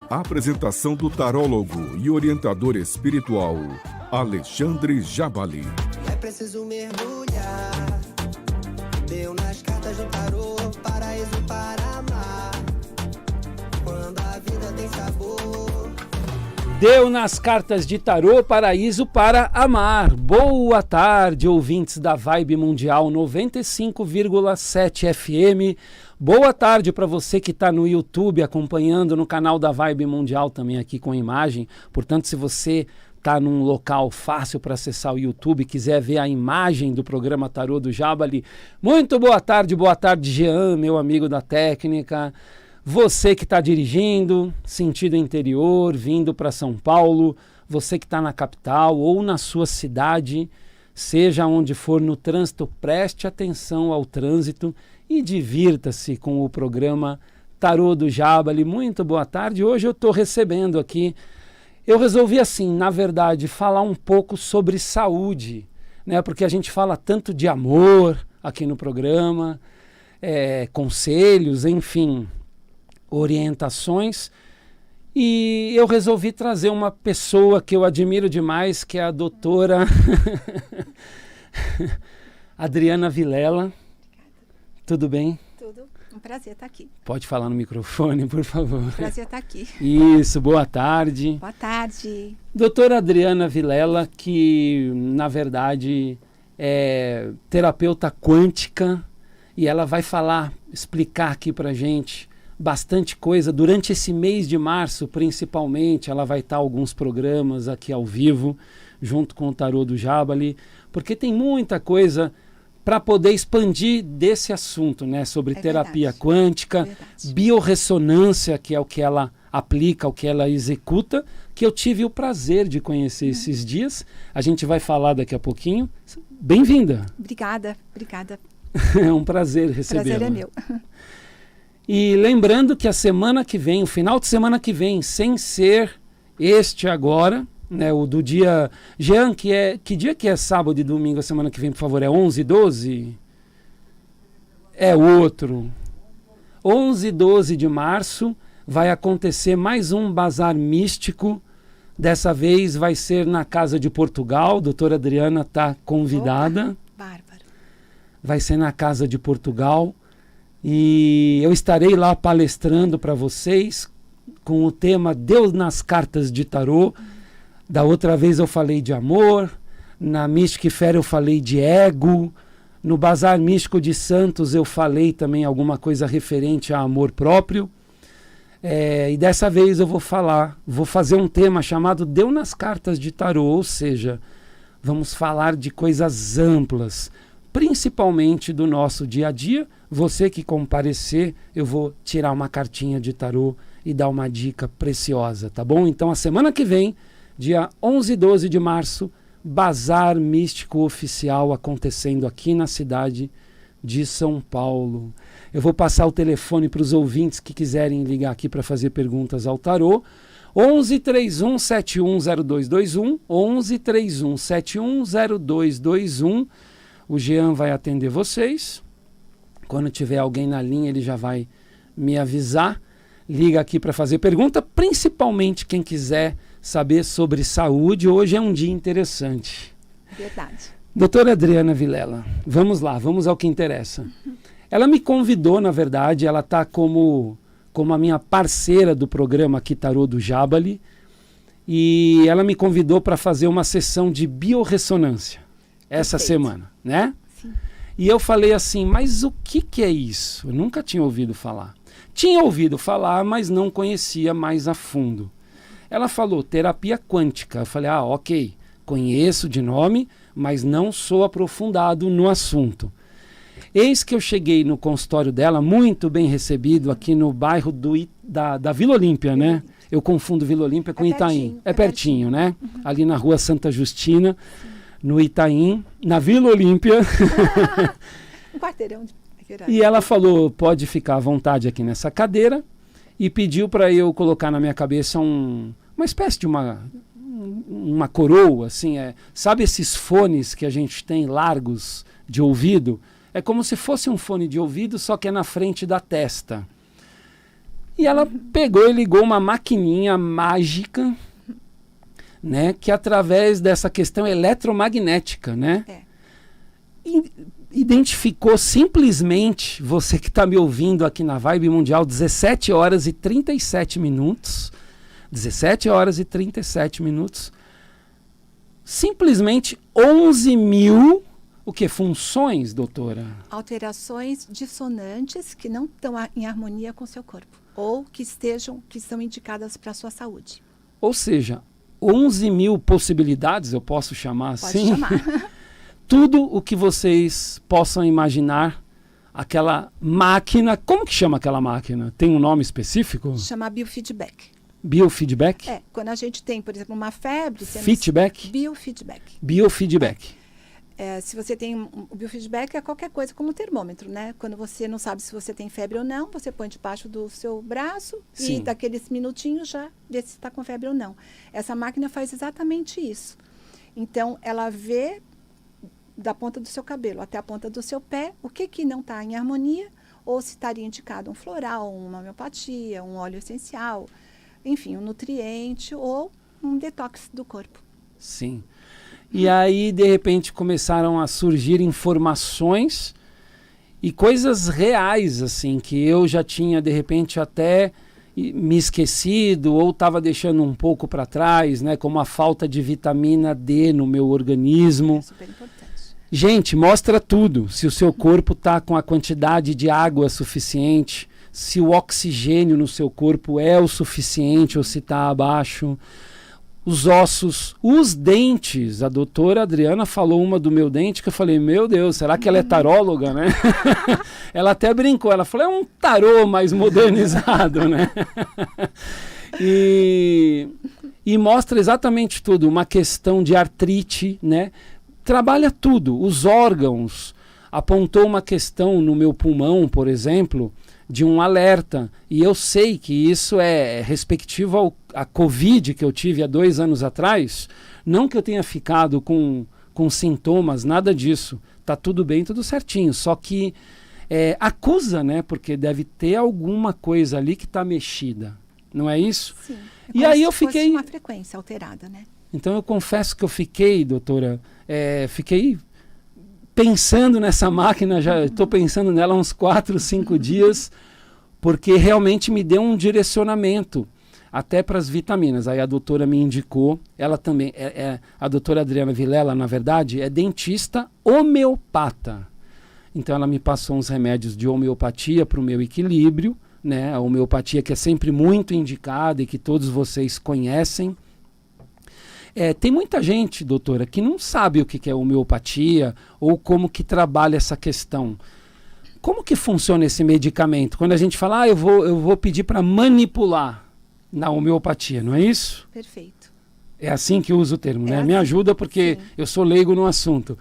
Apresentação do tarólogo e orientador espiritual, Alexandre Jabali. É preciso mergulhar. Deu nas cartas do tarô, paraíso para amar. Quando a vida tem sabor. Deu nas cartas de tarô, paraíso para amar. Boa tarde, ouvintes da Vibe Mundial 95,7 FM. Boa tarde para você que está no YouTube acompanhando no canal da Vibe Mundial também aqui com imagem. Portanto, se você está num local fácil para acessar o YouTube, quiser ver a imagem do programa Tarô do Jabali, muito boa tarde Jean, meu amigo da técnica. Você que está dirigindo, sentido interior, vindo para São Paulo, você que está na capital ou na sua cidade, seja onde for no trânsito, preste atenção ao trânsito e divirta-se com o programa Tarô do Jabali. Muito boa tarde. Hoje eu estou recebendo aqui, eu resolvi assim, na verdade, falar um pouco sobre saúde, né? Porque a gente fala tanto de amor aqui no programa, conselhos, enfim, orientações, e eu resolvi trazer uma pessoa que eu admiro demais, que é a doutora Adriana Vilela. Tudo bem? Tudo. Um prazer estar aqui. Pode falar no microfone, por favor. Prazer estar aqui. Isso, boa tarde. Boa tarde. Doutora Adriana Vilela, que na verdade é terapeuta quântica, e ela vai explicar aqui pra gente bastante coisa. Durante esse mês de março, principalmente, ela vai estar alguns programas aqui ao vivo, junto com o Tarô do Jabali, porque tem muita coisa para poder expandir desse assunto, né? Sobre terapia quântica, biorressonância, que é o que ela aplica, o que ela executa, que eu tive o prazer de conhecer esses dias. A gente vai falar daqui a pouquinho. Bem-vinda. Obrigada. É um prazer recebê-la. Prazer é meu. E lembrando que a semana que vem, o final de semana que vem, sem ser este agora, né, o do dia... Jean, que dia que é sábado e domingo a semana que vem, por favor? É 11 e 12? É outro. 11 e 12 de março vai acontecer mais um bazar místico. Dessa vez vai ser na Casa de Portugal. A doutora Adriana está convidada. Opa, bárbaro. Vai ser na Casa de Portugal. E eu estarei lá palestrando para vocês com o tema Deus nas cartas de tarô. Da outra vez eu falei de amor, na Mystic Fair eu falei de ego, no Bazar Místico de Santos eu falei também alguma coisa referente a amor próprio. E dessa vez eu vou fazer um tema chamado Deus nas cartas de tarô, ou seja, vamos falar de coisas amplas, principalmente do nosso dia a dia. Você que comparecer, eu vou tirar uma cartinha de tarô e dar uma dica preciosa, tá bom? Então, a semana que vem, dia 11 e 12 de março, Bazar Místico Oficial acontecendo aqui na cidade de São Paulo. Eu vou passar o telefone para os ouvintes que quiserem ligar aqui para fazer perguntas ao tarô. 11 31 71 0221, 11 31 71 0221. O Jean vai atender vocês. Quando tiver alguém na linha, ele já vai me avisar. Liga aqui para fazer pergunta, principalmente quem quiser saber sobre saúde. Hoje é um dia interessante. Verdade. Doutora Adriana Vilela, vamos lá, vamos ao que interessa. Ela me convidou, na verdade, ela está como a minha parceira do programa aqui, Tarô do Jabali, e ela me convidou para fazer uma sessão de biorressonância essa semana, né? Sim. E eu falei assim, mas o que é isso? Eu nunca tinha ouvido falar. Tinha ouvido falar, mas não conhecia mais a fundo. Ela falou terapia quântica. Eu falei, ok, conheço de nome, mas não sou aprofundado no assunto. Eis que eu cheguei no consultório dela, muito bem recebido, aqui no bairro da Vila Olímpia, né? Eu confundo Vila Olímpia com Itaim. É pertinho, né? Uhum. Ali na rua Santa Justina. Sim. No Itaim, na Vila Olímpia. Um quarteirão. E ela falou, pode ficar à vontade aqui nessa cadeira, e pediu para eu colocar na minha cabeça uma espécie de uma coroa, assim, sabe esses fones que a gente tem largos de ouvido? É como se fosse um fone de ouvido, só que é na frente da testa. E ela pegou e ligou uma maquininha mágica, né, que através dessa questão eletromagnética, né, identificou simplesmente, você que está me ouvindo aqui na Vibe Mundial, 17 horas e 37 minutos, 17 horas e 37 minutos, simplesmente 11 mil, o que? Funções, doutora? Alterações dissonantes que não estão em harmonia com o seu corpo. Ou que são indicadas para a sua saúde. Ou seja, 11 mil possibilidades, eu posso chamar Pode assim? chamar. Tudo o que vocês possam imaginar, aquela máquina, como que chama aquela máquina? Tem um nome específico? Chama biofeedback. Biofeedback? Quando a gente tem, por exemplo, uma febre... Feedback? Biofeedback. Biofeedback. Se você tem o biofeedback, é qualquer coisa como um termômetro, né? Quando você não sabe se você tem febre ou não, você põe debaixo do seu braço Sim. e daqueles minutinhos já vê se está com febre ou não. Essa máquina faz exatamente isso. Então, ela vê da ponta do seu cabelo até a ponta do seu pé o que não está em harmonia, ou se estaria indicado um floral, uma homeopatia, um óleo essencial, enfim, um nutriente ou um detox do corpo. Sim. E aí, de repente, começaram a surgir informações e coisas reais, assim, que eu já tinha, de repente, até me esquecido ou estava deixando um pouco para trás, né? Como a falta de vitamina D no meu organismo. É super importante. Gente, mostra tudo. Se o seu corpo está com a quantidade de água suficiente, se o oxigênio no seu corpo é o suficiente ou se está abaixo. Os ossos, os dentes. A doutora Adriana falou uma do meu dente que eu falei, meu Deus, será que ela é taróloga, né? Ela até brincou, ela falou, é um tarô mais modernizado, né? E mostra exatamente tudo, uma questão de artrite, né? Trabalha tudo, os órgãos. Apontou uma questão no meu pulmão, por exemplo, de um alerta, e eu sei que isso é respectivo à Covid que eu tive há 2 anos atrás, não que eu tenha ficado com sintomas, nada disso, tá tudo bem, tudo certinho, só que acusa, né, porque deve ter alguma coisa ali que está mexida, não é isso? Sim. E aí eu fiquei... uma frequência alterada, né? Então eu confesso que eu fiquei, doutora, fiquei pensando nessa máquina, já estou pensando nela há uns 4, 5 dias, porque realmente me deu um direcionamento, até para as vitaminas. Aí a doutora me indicou, ela também, a doutora Adriana Vilela, na verdade, é dentista homeopata. Então ela me passou uns remédios de homeopatia para o meu equilíbrio, né? A homeopatia que é sempre muito indicada e que todos vocês conhecem. Tem muita gente, doutora, que não sabe o que é homeopatia ou como que trabalha essa questão. Como que funciona esse medicamento? Quando a gente fala, eu vou pedir para manipular na homeopatia, não é isso? Perfeito. É assim que eu uso o termo, né? Assim. Me ajuda porque Sim. eu sou leigo no assunto.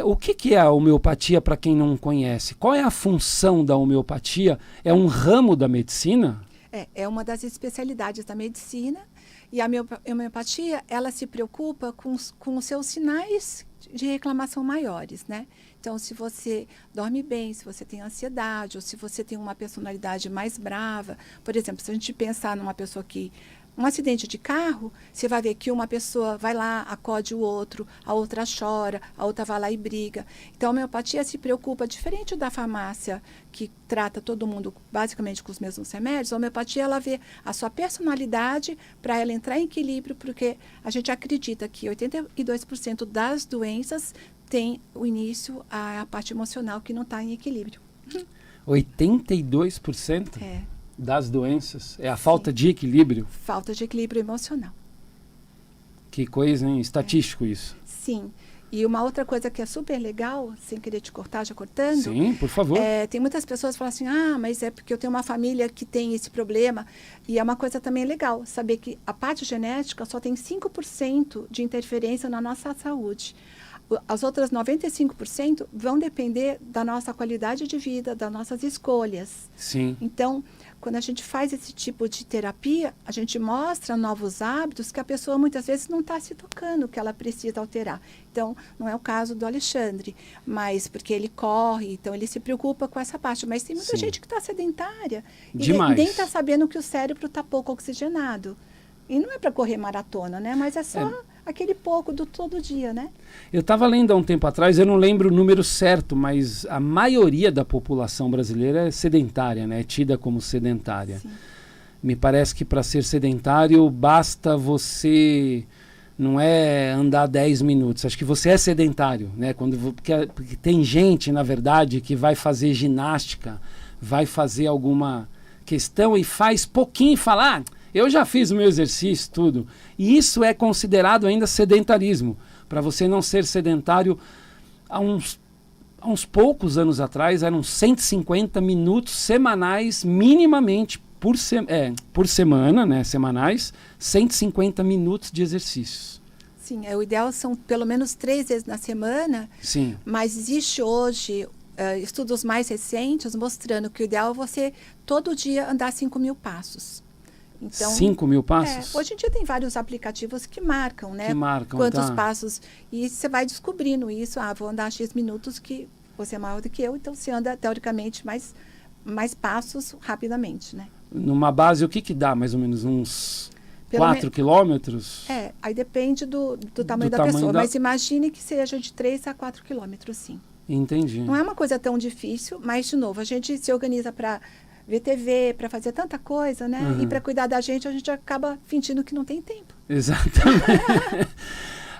O que é a homeopatia para quem não conhece? Qual é a função da homeopatia? É um ramo da medicina? É uma das especialidades da medicina. E a homeopatia, ela se preocupa com os seus sinais de reclamação maiores, né? Então, se você dorme bem, se você tem ansiedade, ou se você tem uma personalidade mais brava. Por exemplo, se a gente pensar numa pessoa que... Um acidente de carro, você vai ver que uma pessoa vai lá, acode o outro, a outra chora, a outra vai lá e briga. Então, a homeopatia se preocupa, diferente da farmácia, que trata todo mundo basicamente com os mesmos remédios, a homeopatia, ela vê a sua personalidade para ela entrar em equilíbrio, porque a gente acredita que 82% das doenças tem o início a parte emocional que não está em equilíbrio. 82%? Das doenças é a falta de equilíbrio? Falta de equilíbrio emocional. Que coisa, hein? Estatístico isso. Sim. E uma outra coisa que é super legal, sem querer te cortar, já cortando. Sim, por favor. Tem muitas pessoas que falam assim, mas é porque eu tenho uma família que tem esse problema. E é uma coisa também legal, saber que a parte genética só tem 5% de interferência na nossa saúde. As outras 95% vão depender da nossa qualidade de vida, das nossas escolhas. Sim. Então, quando a gente faz esse tipo de terapia, a gente mostra novos hábitos que a pessoa muitas vezes não está se tocando, que ela precisa alterar. Então, não é o caso do Alexandre, mas porque ele corre, então ele se preocupa com essa parte. Mas tem muita Sim. gente que está sedentária e Demais. nem está sabendo que o cérebro está pouco oxigenado. E não é para correr maratona, né? Mas é só aquele pouco do todo dia, né? Eu estava lendo há um tempo atrás, eu não lembro o número certo, mas a maioria da população brasileira é sedentária, né? É tida como sedentária. Sim. Me parece que para ser sedentário basta você não é andar 10 minutos. Acho que você é sedentário, né? Porque tem gente, na verdade, que vai fazer ginástica, vai fazer alguma questão e faz pouquinho e fala, eu já fiz o meu exercício, tudo. E isso é considerado ainda sedentarismo. Para você não ser sedentário, há uns poucos anos atrás, eram 150 minutos semanais, minimamente, por semana, né, semanais, 150 minutos de exercícios. Sim, o ideal são pelo menos 3 vezes na semana. Sim. Mas existe hoje estudos mais recentes mostrando que o ideal é você todo dia andar 5.000 passos. Então, 5.000 passos? Hoje em dia tem vários aplicativos que marcam, né? Que marcam, quantos tá. passos. E você vai descobrindo isso. Vou andar X minutos, que você é maior do que eu, então você anda, teoricamente, mais passos rapidamente, né? Numa base, o que dá, mais ou menos? Uns Pelo 4 quilômetros? Aí depende do tamanho da tamanho pessoa. da- Mas imagine que seja de 3 a 4 quilômetros, sim. Entendi. Não é uma coisa tão difícil, mas, de novo, a gente se organiza para ver TV, para fazer tanta coisa, né? Uhum. E para cuidar da gente, a gente acaba fingindo que não tem tempo. Exatamente.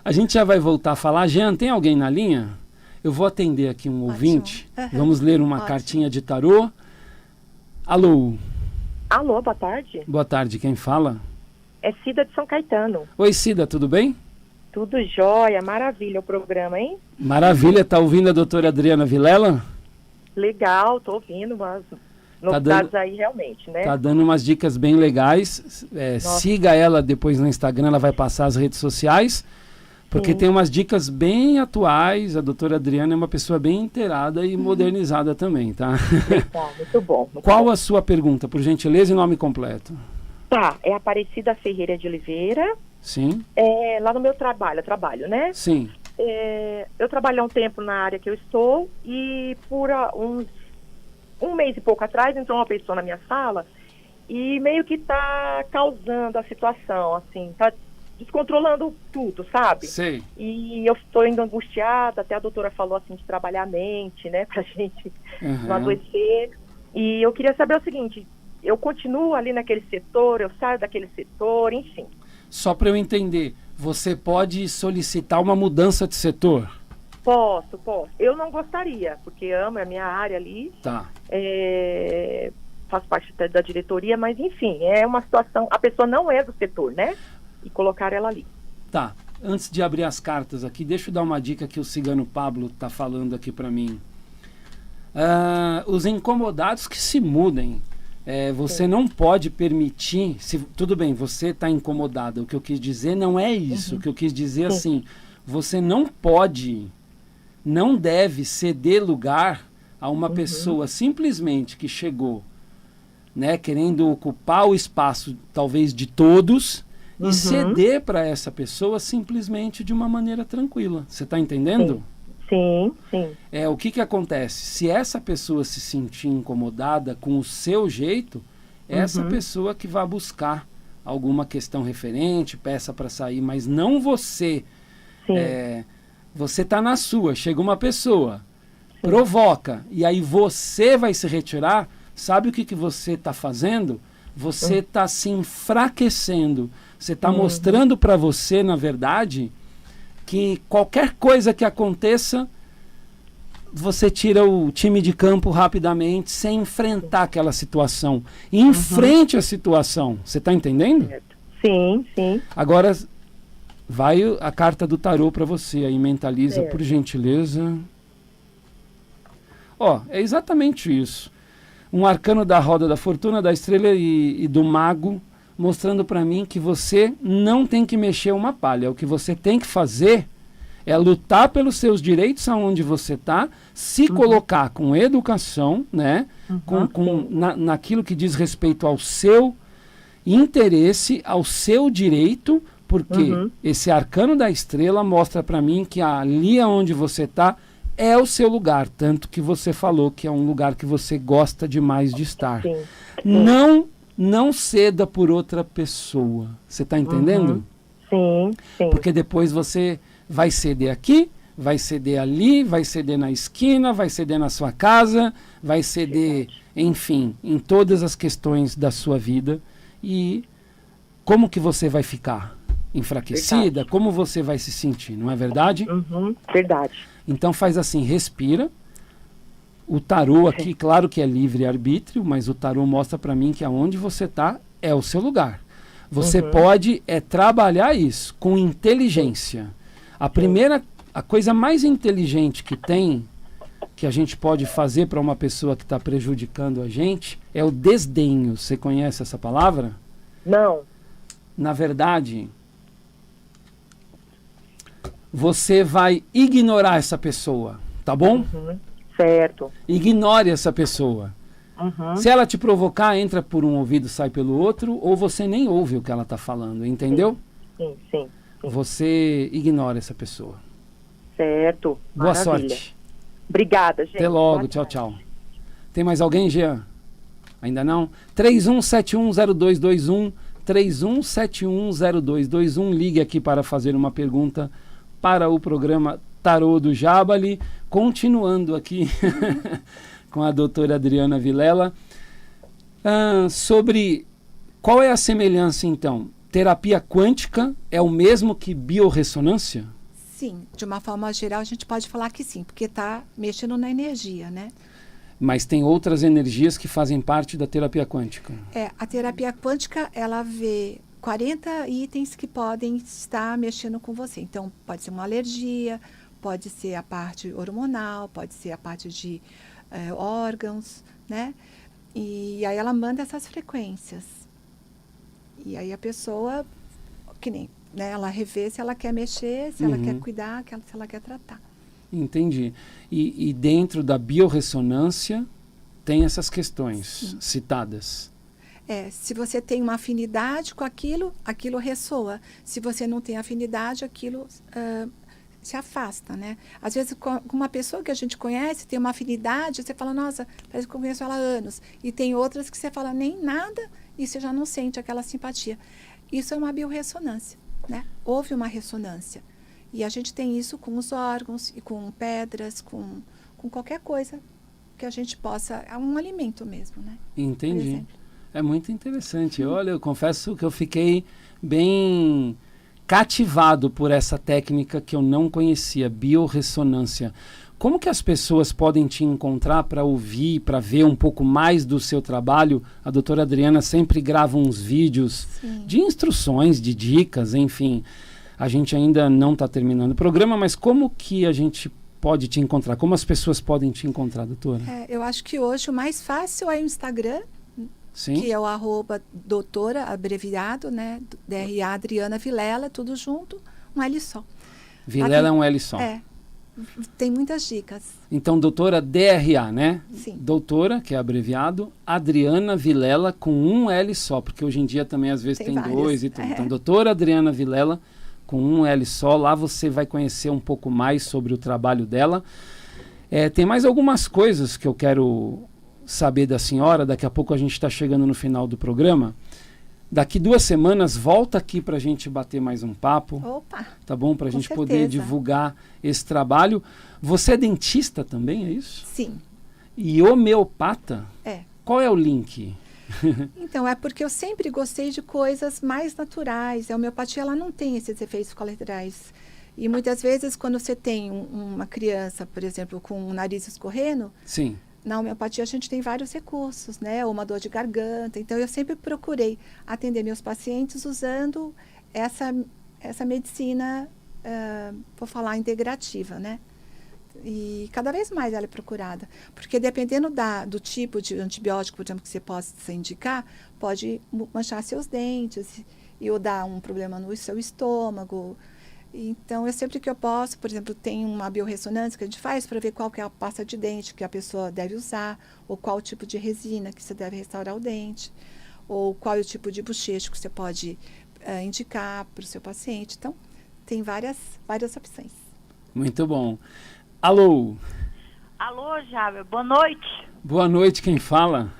A gente já vai voltar a falar. Jean, tem alguém na linha? Eu vou atender aqui um ouvinte. Uhum. Vamos ler uma Ótimo. cartinha de tarô. Alô, Alô, boa tarde. boa tarde, quem fala? É Cida de São Caetano. Oi, Cida, tudo bem? Tudo jóia, maravilha o programa, hein? Maravilha, tá ouvindo a doutora Adriana Vilela? Legal, tô ouvindo umas novidades aí realmente, né? Tá dando umas dicas bem legais. Nossa. Siga ela depois no Instagram, ela vai passar as redes sociais, porque Sim. tem umas dicas bem atuais. A doutora Adriana é uma pessoa bem inteirada e modernizada também, tá? Legal, muito bom. Muito Qual bom. a sua pergunta, por gentileza, e nome completo? Tá, é Aparecida Ferreira de Oliveira, Sim, lá no meu trabalho, eu trabalho, né? sim, Eu trabalho há um tempo na área que eu estou e por um mês e pouco atrás entrou uma pessoa na minha sala e meio que tá causando a situação, assim, tá descontrolando tudo, sabe? sei. E eu estou indo angustiada, até a doutora falou assim de trabalhar a mente, né, pra gente não Uhum. adoecer. E eu queria saber o seguinte, eu continuo ali naquele setor, eu saio daquele setor, enfim. Só para eu entender, você pode solicitar uma mudança de setor? Posso. Eu não gostaria, porque amo, é a minha área ali, Tá. faço parte até da diretoria, mas enfim, é uma situação, a pessoa não é do setor, né? E colocar ela ali. Tá. Antes de abrir as cartas aqui, deixa eu dar uma dica que o Cigano Pablo tá falando aqui para mim. Os incomodados que se mudem. Você não pode permitir, tudo bem, você está incomodada. O que eu quis dizer não é isso. O que eu quis dizer assim, você não pode, não deve ceder lugar a uma pessoa simplesmente que chegou, né, querendo ocupar o espaço talvez de todos e ceder para essa pessoa simplesmente de uma maneira tranquila. Você está entendendo? Sim. O que acontece? Se essa pessoa se sentir incomodada com o seu jeito, essa pessoa que vai buscar alguma questão referente, peça para sair, mas não você. Sim. Você está na sua, chega uma pessoa, provoca, e aí você vai se retirar, sabe o que você está fazendo? Você está se enfraquecendo. Você está mostrando para você, na verdade, que qualquer coisa que aconteça, você tira o time de campo rapidamente, sem enfrentar aquela situação. Enfrente a situação. Você está entendendo? Sim. Agora, vai a carta do tarô para você. Aí mentaliza, Certo. por gentileza. É exatamente isso. Um arcano da roda da fortuna, da estrela e do mago, mostrando para mim que você não tem que mexer uma palha. O que você tem que fazer É lutar pelos seus direitos aonde você está, se colocar com educação, né? Naquilo que diz respeito ao seu interesse, ao seu direito, porque esse arcano da estrela mostra para mim que ali onde você está é o seu lugar, tanto que você falou que é um lugar que você gosta demais de estar. Sim. Não ceda por outra pessoa. Você está entendendo? Sim, sim. Porque depois você vai ceder aqui, vai ceder ali, vai ceder na esquina, vai ceder na sua casa, vai ceder, enfim, em todas as questões da sua vida. E como que você vai ficar? Enfraquecida? Verdade. Como você vai se sentir? Não é verdade? Verdade. Então faz assim, respira. O tarô aqui, claro que é livre-arbítrio, mas o tarô mostra para mim que aonde você está é o seu lugar. Você pode trabalhar isso com inteligência. A coisa mais inteligente que tem, que a gente pode fazer para uma pessoa que está prejudicando a gente, é o desdenho. Você conhece essa palavra? Não. Na verdade, você vai ignorar essa pessoa, tá bom? Certo. Ignore essa pessoa. Se ela te provocar, entra por um ouvido, sai pelo outro, ou você nem ouve o que ela está falando, entendeu? Sim. Você ignora essa pessoa. Certo. Boa Maravilha. sorte. Obrigada, gente. Até logo. Boa Tchau, tarde. tchau. Tem mais alguém, Jean? Ainda não? 31710221, 31710221. Ligue aqui para fazer uma pergunta para o programa Tarô do Jabali. Continuando aqui com a doutora Adriana Vilela. Sobre qual é a semelhança, então? Terapia quântica é o mesmo que biorressonância? Sim, de uma forma geral a gente pode falar que sim, porque está mexendo na energia, né? Mas tem outras energias que fazem parte da terapia quântica. A terapia quântica, ela vê 40 itens que podem estar mexendo com você. Então, pode ser uma alergia, pode ser a parte hormonal, pode ser a parte de órgãos, né? E aí ela manda essas frequências. E aí a pessoa, que nem, né? Ela revê se ela quer mexer, se ela quer cuidar, se ela quer tratar. Entendi. E dentro da biorressonância tem essas questões citadas. Se você tem uma afinidade com aquilo, aquilo ressoa. Se você não tem afinidade, aquilo se afasta, né? Às vezes, com uma pessoa que a gente conhece, tem uma afinidade, você fala, nossa, parece que eu conheço ela há anos. E tem outras que você fala, nem nada, e você já não sente aquela simpatia. Isso é uma biorressonância, né? Houve uma ressonância. E a gente tem isso com os órgãos, e com pedras, com qualquer coisa que a gente possa... É um alimento mesmo, né? Entendi. É muito interessante. Olha, eu confesso que eu fiquei bem cativado por essa técnica que eu não conhecia, biorressonância. Como que as pessoas podem te encontrar para ouvir, para ver um pouco mais do seu trabalho? A doutora Adriana sempre grava uns vídeos de instruções, de dicas, enfim. A gente ainda não está terminando o programa, mas como que a gente pode te encontrar? Como as pessoas podem te encontrar, doutora? Eu acho que hoje o mais fácil é o Instagram, que é o @doutora, abreviado, né? DRA Adriana Vilela, tudo junto, um L só. Vilela é um L só. Tem muitas dicas. Então, doutora DRA, né? Sim. Doutora, que é abreviado, Adriana Vilela com um L só, porque hoje em dia também às vezes tem dois e tudo. Então, doutora Adriana Vilela com um L só, lá você vai conhecer um pouco mais sobre o trabalho dela. Tem mais algumas coisas que eu quero saber da senhora, daqui a pouco a gente está chegando no final do programa. Daqui 2 semanas, volta aqui para a gente bater mais um papo. Opa! Tá bom? Para a gente certeza. poder divulgar esse trabalho. Você é dentista também, é isso? Sim. E homeopata? É. Qual é o link? Então, é porque eu sempre gostei de coisas mais naturais. A homeopatia, ela não tem esses efeitos colaterais. E muitas vezes, quando você tem uma criança, por exemplo, com o nariz escorrendo... Sim. Na homeopatia a gente tem vários recursos, né? Uma dor de garganta. Então, eu sempre procurei atender meus pacientes usando essa medicina, vou falar, integrativa, né? E cada vez mais ela é procurada. Porque dependendo do tipo de antibiótico, por exemplo, que você possa indicar, pode manchar seus dentes ou dar um problema no seu estômago. Então, eu sempre que eu posso, por exemplo, tem uma biorressonância que a gente faz para ver qual que é a pasta de dente que a pessoa deve usar, ou qual tipo de resina que você deve restaurar o dente, ou qual é o tipo de bochecho que você pode indicar para o seu paciente. Então, tem várias opções. Muito bom. Alô? Alô, Jável, boa noite. Boa noite, quem fala?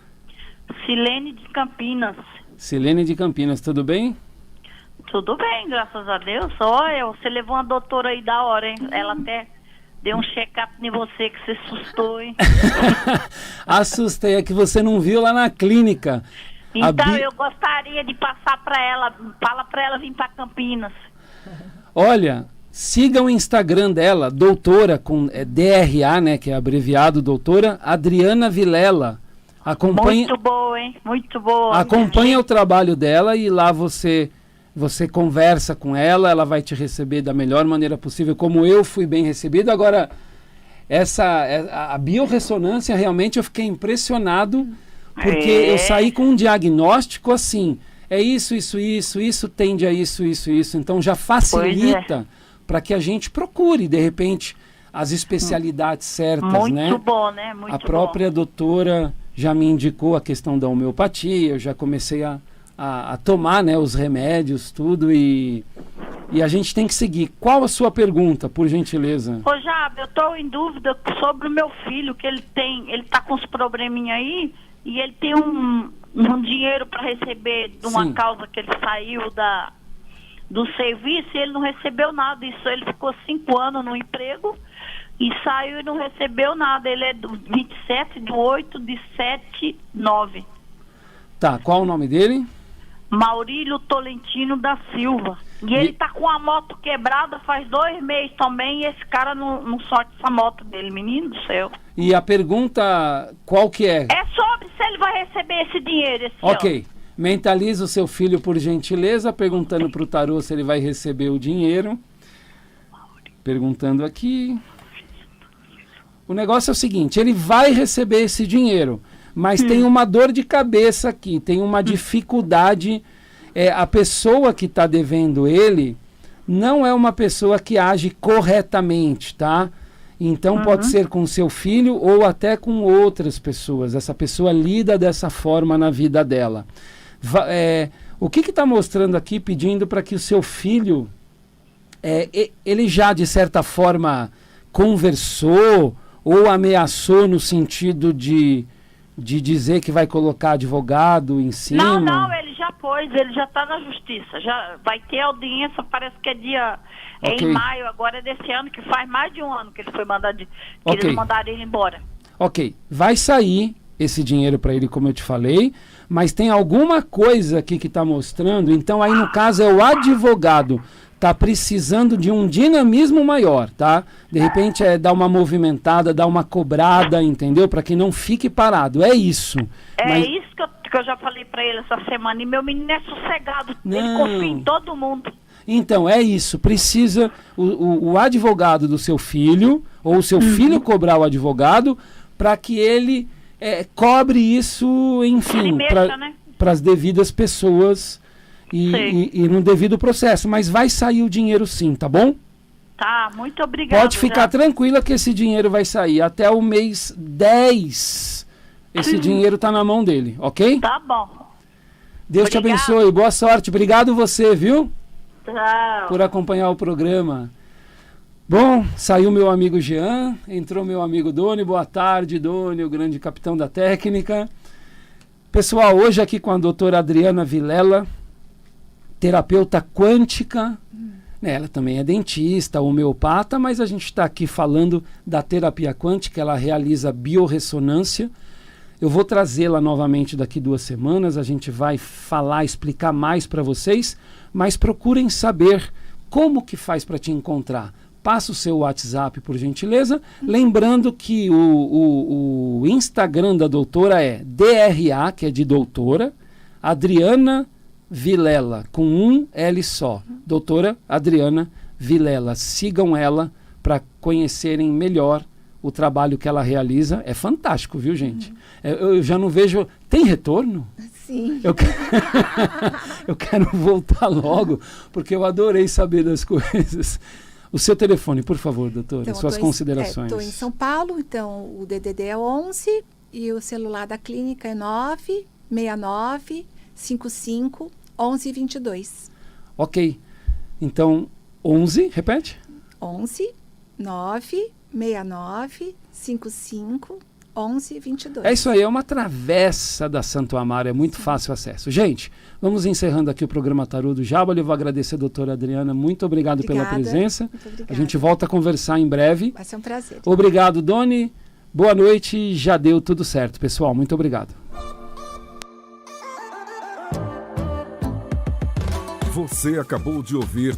Silene de Campinas. Silene de Campinas, tudo bem? Tudo bem, graças a Deus. Olha, você levou uma doutora aí da hora, hein? Ela até deu um check-up em você que você assustou, hein? Assustei, é que você não viu lá na clínica. Então, eu gostaria de passar para ela, fala para ela vir para Campinas. Olha, siga o Instagram dela, doutora, com DRA, né, que é abreviado, doutora Adriana Vilela. Muito boa, hein? Muito boa. Acompanha o trabalho dela e lá você conversa com ela, ela vai te receber da melhor maneira possível, como eu fui bem recebido. Agora, a biorressonância, realmente eu fiquei impressionado, porque eu saí com um diagnóstico assim, é isso tende a isso. Então já facilita para que a gente procure, de repente, as especialidades certas, né? Muito bom, né? Muito a própria doutora já me indicou a questão da homeopatia, eu já comecei a tomar, né, os remédios, tudo, e a gente tem que seguir. Qual a sua pergunta, por gentileza? Ô, Jábio, eu estou em dúvida sobre o meu filho, que ele tá com uns probleminha aí, e ele tem um dinheiro para receber de uma causa que ele saiu do serviço, e ele não recebeu nada. Isso, ele ficou 5 anos no emprego, e saiu e não recebeu nada. Ele é do 27/8/79. Tá, qual o nome dele? Maurílio Tolentino da Silva. E ele tá com a moto quebrada faz 2 meses também, e esse cara não sorte essa moto dele, menino do céu. E a pergunta, qual que é? É sobre se ele vai receber esse dinheiro esse ano. Ok, mentaliza o seu filho, por gentileza, perguntando pro tarô se ele vai receber o dinheiro. Perguntando aqui. O negócio é o seguinte, ele vai receber esse dinheiro, mas tem uma dor de cabeça aqui, tem uma dificuldade. A pessoa que está devendo ele não é uma pessoa que age corretamente, tá? Então pode ser com seu filho ou até com outras pessoas. Essa pessoa lida dessa forma na vida dela. O que está mostrando aqui, pedindo para que o seu filho, ele já de certa forma conversou ou ameaçou no sentido de dizer que vai colocar advogado em cima? Não, ele já pôs, ele já está na justiça, já vai ter audiência, parece que é em maio agora desse ano, que faz mais de um ano que ele foi mandado, eles mandaram ele embora. Ok, vai sair esse dinheiro para ele, como eu te falei, mas tem alguma coisa aqui que está mostrando, então aí no caso é o advogado, está precisando de um dinamismo maior, tá? De repente dar uma movimentada, dar uma cobrada, entendeu? Para que não fique parado, é isso. Isso que eu já falei para ele essa semana, e meu menino é sossegado, ele confia em todo mundo. Então, é isso, precisa o advogado do seu filho, ou o seu filho cobrar o advogado, para que ele cobre isso, enfim, para as devidas pessoas e no devido processo. Mas vai sair o dinheiro sim, tá bom? Tá, muito obrigada. Pode ficar tranquila que esse dinheiro vai sair até o mês 10. Esse dinheiro tá na mão dele, ok? Tá bom. Deus te abençoe, boa sorte. Obrigado você, viu? Tchau. Por acompanhar o programa. Bom, saiu meu amigo Jean, entrou meu amigo Doni. Boa tarde, Doni, o grande capitão da técnica. Pessoal, hoje aqui com a doutora Adriana Vilela, terapeuta quântica. Ela também é dentista, homeopata, mas a gente está aqui falando da terapia quântica. Ela realiza biorressonância. Eu vou trazê-la novamente daqui 2 semanas. A gente vai falar, explicar mais para vocês, mas procurem saber como que faz para te encontrar. Passa o seu WhatsApp, por gentileza. Lembrando que o Instagram da doutora é DRA, que é de doutora, Adriana Vilela, com um L só. Doutora Adriana Vilela. Sigam ela para conhecerem melhor o trabalho que ela realiza. É fantástico, viu, gente? Eu já não vejo... Tem retorno? Sim. Eu quero voltar logo, porque eu adorei saber das coisas. O seu telefone, por favor, doutora, Então, suas considerações. Estou em São Paulo, então o DDD é 11 e o celular da clínica é 969 55 11 22. Ok. Então, 11, repete? 11 969 55 11 22. É isso aí, é uma travessa da Santo Amaro, é muito fácil acesso. Gente, vamos encerrando aqui o programa Tarô do Jábali. Eu vou agradecer a doutora Adriana, muito obrigado pela presença. Muito obrigada. A gente volta a conversar em breve. Vai ser um prazer. Obrigado, Doni. Boa noite, já deu tudo certo, pessoal. Muito obrigado. Você acabou de ouvir